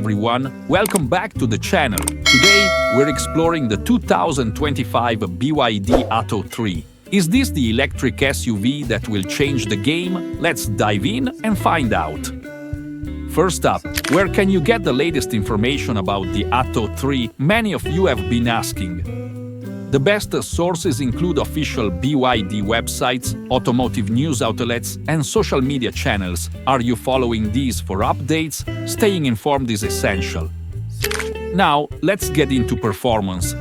everyone, welcome back to the channel. Today, we're exploring the 2025 BYD Atto 3. Is this the electric SUV that will change the game? Let's dive in and find out. First up, where can you get the latest information about the Atto 3? Many of you have been asking. The best sources include official BYD websites, automotive news outlets, and social media channels. Are you following these for updates? Staying informed is essential. Now, let's get into performance.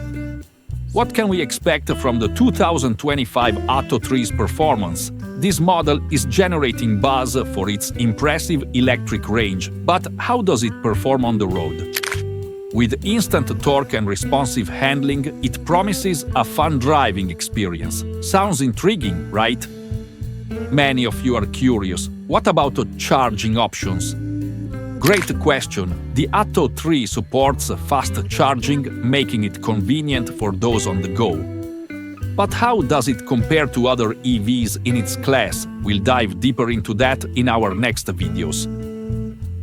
What can we expect from the 2025 Atto 3's performance? This model is generating buzz for its impressive electric range, but how does it perform on the road? With instant torque and responsive handling, it promises a fun driving experience. Sounds intriguing, right? Many of you are curious. What about charging options? Great question. The Atto 3 supports fast charging, making it convenient for those on the go. But how does it compare to other EVs in its class? We'll dive deeper into that in our next videos.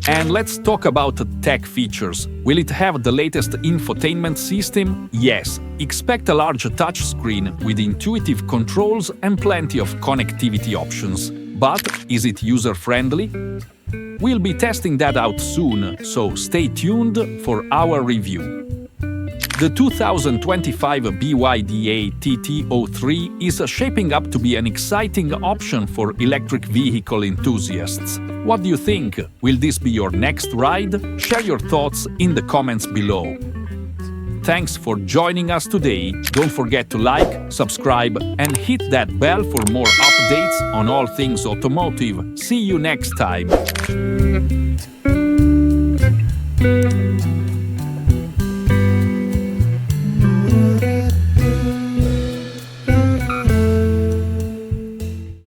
And let's talk about tech features. Will it have the latest infotainment system? Yes. Expect a large touchscreen with intuitive controls and plenty of connectivity options. But is it user-friendly? We'll be testing that out soon, so stay tuned for our review. The 2025 BYD Atto 3 is shaping up to be an exciting option for electric vehicle enthusiasts. What do you think? Will this be your next ride? Share your thoughts in the comments below. Thanks for joining us today. Don't forget to like, subscribe, and hit that bell for more updates on all things automotive. See you next time.